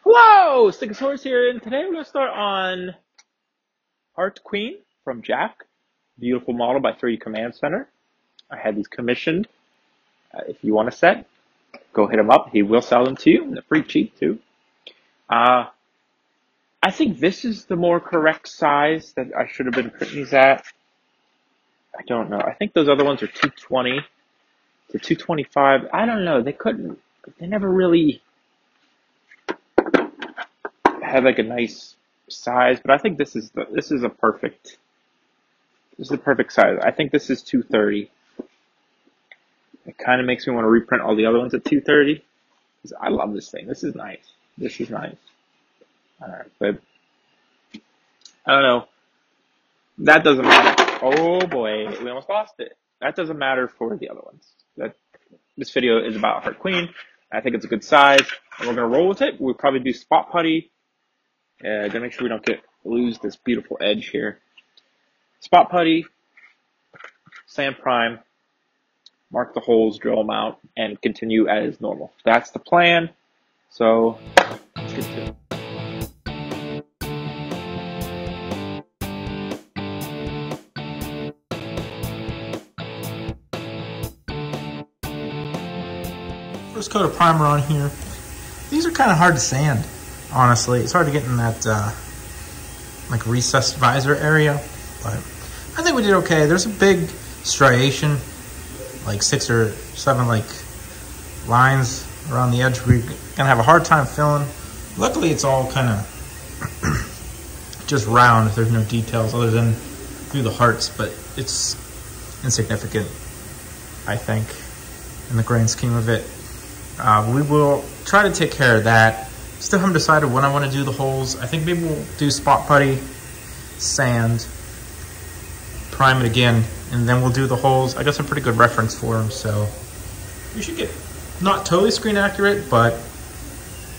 Hello, Stegosaurus here, and today we're going to start on Heart Queen from Jack. Beautiful model by 3D Command Center. I had these commissioned. If you want a set, go hit him up. He will sell them to you, and they're pretty cheap too. I think this is the more correct size that I should have been printing these at. I don't know. I think those other ones are 220 to 225. I don't know. They never really had like a nice size, but I think this is the perfect size. I think this is 230. It kind of makes me want to reprint all the other ones at 230 because I love this thing. This is nice. All right, but I don't know. That doesn't matter. Oh boy, we almost lost it. That doesn't matter for the other ones. This video is about Heart Queen. I think it's a good size, and we're gonna roll with it. We'll probably do spot putty. Gonna make sure we don't lose this beautiful edge here. Spot putty, sand prime, mark the holes, drill them out, and continue as normal. That's the plan. So let's get to it. First coat of primer on here. These are kind of hard to sand, honestly. It's hard to get in that like recessed visor area, but I think we did okay. There's a big striation, like 6 or 7 like lines around the edge. We're gonna have a hard time filling. Luckily, it's all kind of just round. There's no details other than through the hearts, but it's insignificant, I think, in the grand scheme of it. We will try to take care of that. Still haven't decided when I want to do the holes. I think maybe we'll do spot putty, sand, prime it again, and then we'll do the holes. I got some pretty good reference for them, so we should get not totally screen accurate, but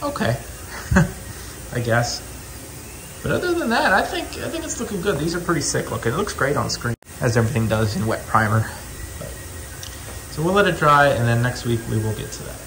okay, I guess. But other than that, I think it's looking good. These are pretty sick looking. It looks great on screen, as everything does in wet primer. So we'll let it dry, and then next week we will get to that.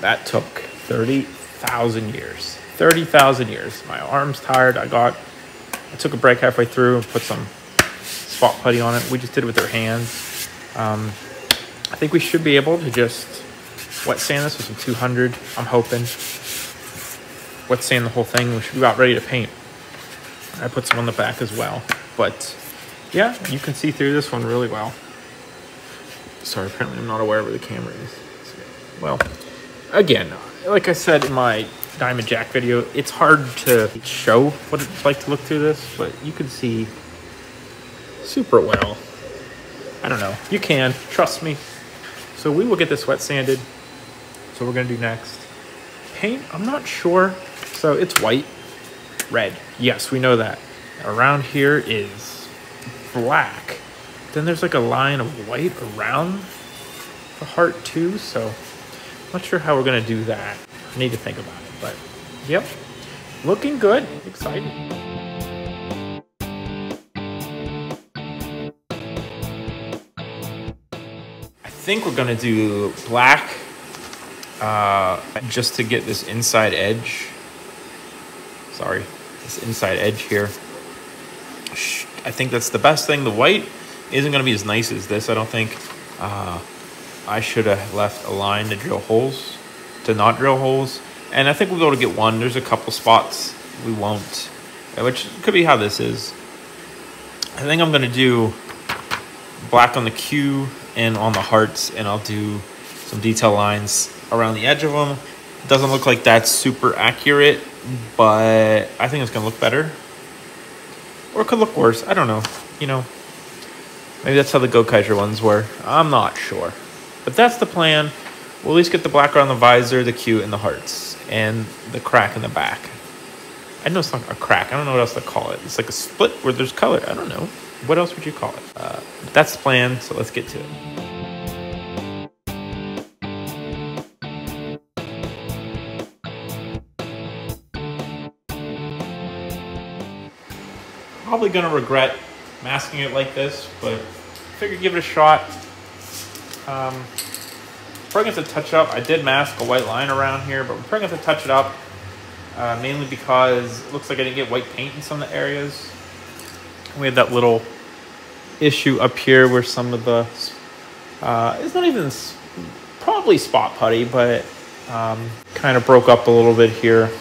That took 30,000 years. 30,000 years. My arm's tired. I took a break halfway through and put some spot putty on it. We just did it with our hands. I think we should be able to just wet sand this with some 200. I'm hoping. Wet sand the whole thing. We should be about ready to paint. I put some on the back as well. But yeah, you can see through this one really well. Sorry, apparently I'm not aware where the camera is. Well, again, like I said in my Diamond Jack video, it's hard to show what it's like to look through this, but you can see super well. I don't know. You can. Trust me. So we will get this wet sanded. So we're going to do next. Paint, I'm not sure. So it's white. Red. Yes, we know that. Around here is black. Then there's like a line of white around the heart too, so not sure how we're gonna do that. I need to think about it, but yep, looking good, excited. I think we're gonna do black just to get this inside edge. Sorry, this inside edge here. I think that's the best thing. The white isn't gonna be as nice as this, I don't think. I should have left a line to drill holes, to not drill holes. And I think we'll be able to get one. There's a couple spots we won't, which could be how this is. I think I'm gonna do black on the Q and on the hearts, and I'll do some detail lines around the edge of them. It doesn't look like that's super accurate, but I think it's gonna look better. Or it could look worse, I don't know. You know, maybe that's how the Gokaiser ones were. I'm not sure. But that's the plan. We'll at least get the black around the visor, the Q, and the hearts. and the crack in the back. I know it's not a crack. I don't know what else to call it. It's like a split where there's color. I don't know. What else would you call it? That's the plan, so let's get to it. Probably gonna regret masking it like this, but figured give it a shot. Probably gonna have to touch it up. I did mask a white line around here, but we're probably gonna have to touch it up, mainly because it looks like I didn't get white paint in some of the areas. We had that little issue up here where some of the, it's not even probably spot putty, but kind of broke up a little bit here.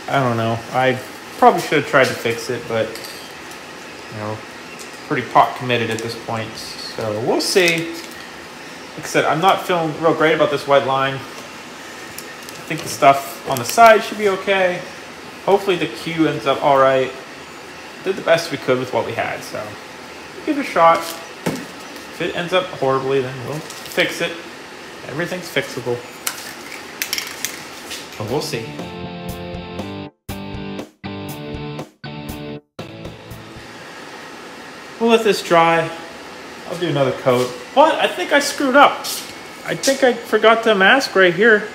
I don't know. I probably should have tried to fix it, but you know, pretty pot committed at this point. So we'll see. Like I said, I'm not feeling real great about this white line. I think the stuff on the side should be okay. Hopefully the Q ends up all right. Did the best we could with what we had, so give it a shot. If it ends up horribly, then we'll fix it. Everything's fixable. But we'll see. We'll let this dry. I'll do another coat. But I think I screwed up. I think I forgot to mask right here.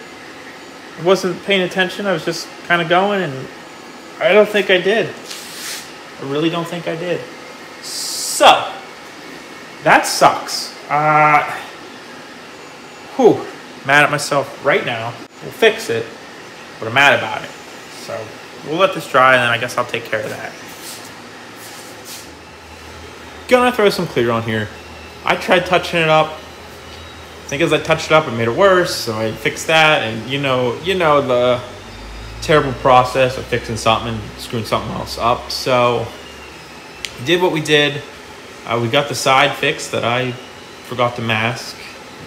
I wasn't paying attention. I was just kind of going, and I don't think I did. I really don't think I did. So, that sucks. Mad at myself right now. We'll fix it, but I'm mad about it. So, we'll let this dry, and then I guess I'll take care of that. Gonna throw some clear on here. I tried touching it up. I think as I touched it up, it made it worse, so I fixed that, and you know the terrible process of fixing something and screwing something else up. So did what we did. We got the side fixed that I forgot to mask.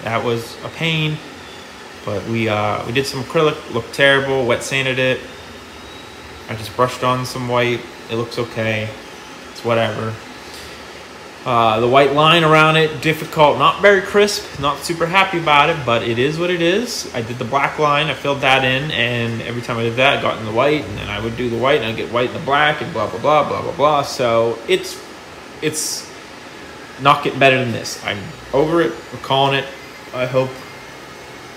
That was a pain, but we did some acrylic. Looked terrible. Wet sanded it. I just brushed on some white. It looks okay. It's whatever. The white line around it, difficult, not very crisp, not super happy about it, but it is what it is. I did the black line, I filled that in, and every time I did that, I got in the white, and then I would do the white, and I'd get white in the black, and blah, blah, blah, blah, blah, blah. So it's not getting better than this. I'm over it, we're calling it. I hope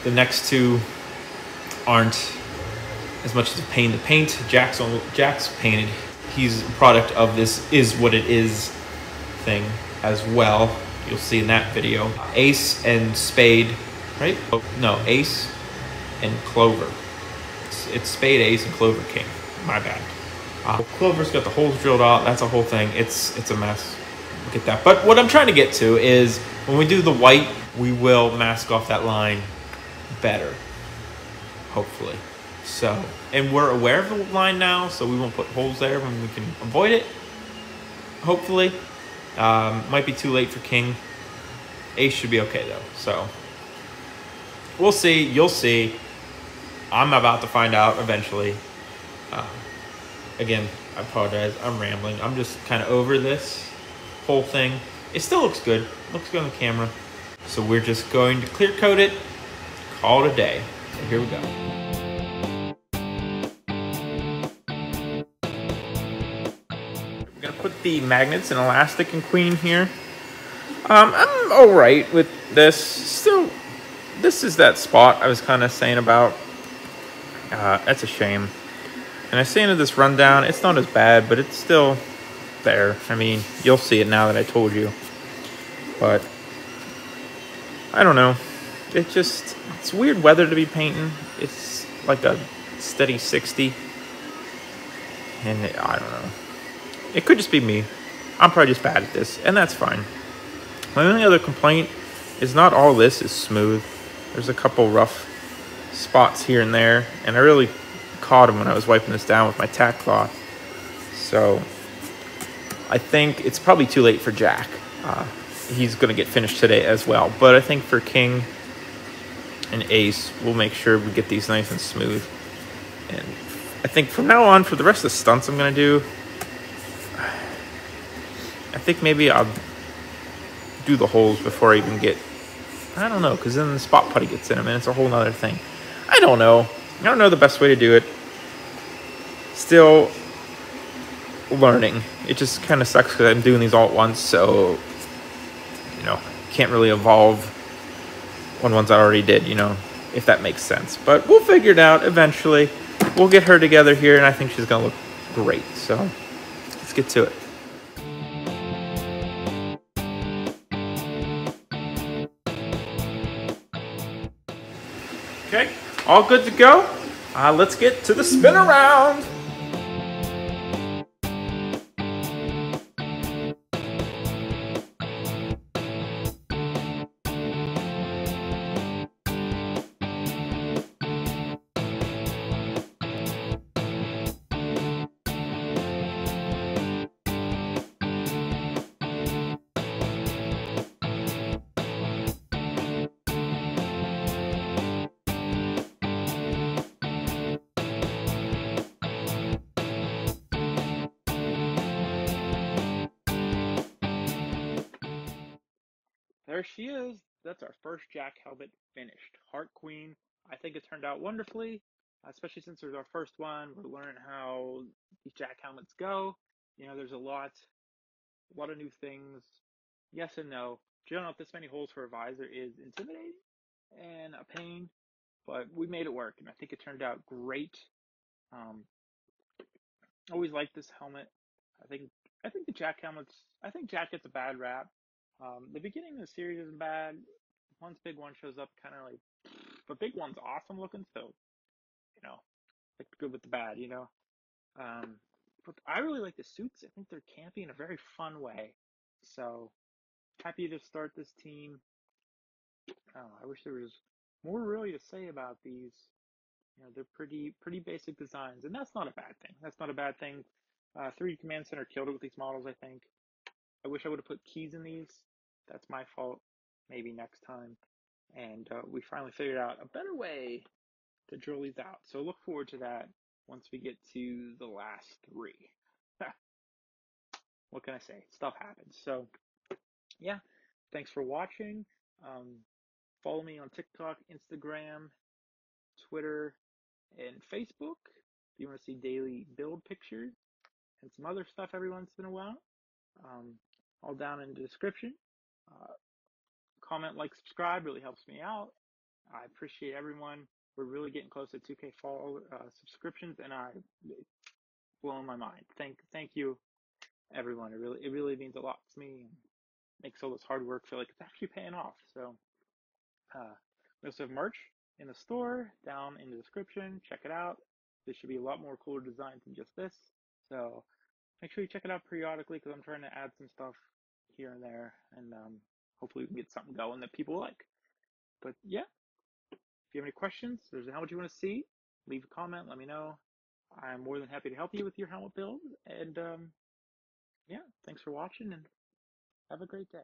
the next two aren't as much as a pain to paint. Jack's painted. He's a product of this is what it is thing as well. You'll see in that video. Ace and Spade, right? Oh, no, Ace and Clover. It's Spade, Ace, and Clover King. My bad. Clover's got the holes drilled out. That's a whole thing. It's a mess. Look at that. But what I'm trying to get to is when we do the white, we will mask off that line better, hopefully. So, and we're aware of the line now, so we won't put holes there when we can avoid it, hopefully. Might be too late for King. Ace should be okay though. So we'll see. You'll see. I'm about to find out eventually. Again, I apologize. I'm rambling. I'm just kind of over this whole thing. It still looks good. Looks good on the camera. So we're just going to clear coat it. Call it a day. So here we go. Put the magnets and elastic and queen here. I'm all right with this. Still, this is that spot I was kind of saying about. That's a shame. And I sanded this rundown. It's not as bad, but it's still there. I mean, you'll see it now that I told you. But I don't know. It's weird weather to be painting. It's like a steady 60. And I don't know. It could just be me. I'm probably just bad at this, and that's fine. My only other complaint is not all this is smooth. There's a couple rough spots here and there, and I really caught them when I was wiping this down with my tack cloth. So I think it's probably too late for Jack. He's going to get finished today as well. But I think for King and Ace, we'll make sure we get these nice and smooth. And I think from now on, for the rest of the stunts I'm going to do, I think maybe I'll do the holes before I even get, I don't know, because then the spot putty gets in them and it's a whole nother thing. I don't know. I don't know the best way to do it. Still learning. It just kind of sucks because I'm doing these all at once, so can't really evolve on ones I already did, if that makes sense. But we'll figure it out eventually. We'll get her together here, and I think she's gonna look great. So let's get to it. Okay, all good to go. Let's get to the spin around. There she is. That's our first Jack helmet finished. Heart Queen. I think it turned out wonderfully, especially since it was our first one. We're learning how these Jack helmets go. There's a lot of new things. Yes and no. Drilling out this many holes for a visor is intimidating and a pain, but we made it work, and I think it turned out great. Um, Always liked this helmet. I think I think the Jack helmets. I think Jack gets a bad rap. The beginning of the series isn't bad. Once Big One shows up, kind of like, but Big One's awesome looking, so like the good with the bad. Um, but I really like the suits. I think they're campy in a very fun way. So happy to start this team. I wish there was more really to say about these. They're pretty basic designs, and that's not a bad thing. That's not a bad thing. 3D Command Center killed it with these models, I think. I wish I would have put keys in these. That's my fault. Maybe next time. And we finally figured out a better way to drill these out. So look forward to that once we get to the last 3. What can I say? Stuff happens. So yeah, thanks for watching. Follow me on TikTok, Instagram, Twitter, and Facebook if you want to see daily build pictures and some other stuff every once in a while. All down in the description. Uh, Comment, like, subscribe really helps me out. I appreciate everyone. We're really getting close to 2K follow subscriptions, and it's blowing my mind. Thank you, everyone. It really means a lot to me, and makes all this hard work feel like it's actually paying off. So we also have merch in the store down in the description. Check it out. There should be a lot more cooler designs than just this. So make sure you check it out periodically because I'm trying to add some stuff here and there, and hopefully we can get something going that people like. But yeah, if you have any questions, if there's a helmet you want to see, leave a comment, let me know. I'm more than happy to help you with your helmet build. And yeah, thanks for watching and have a great day.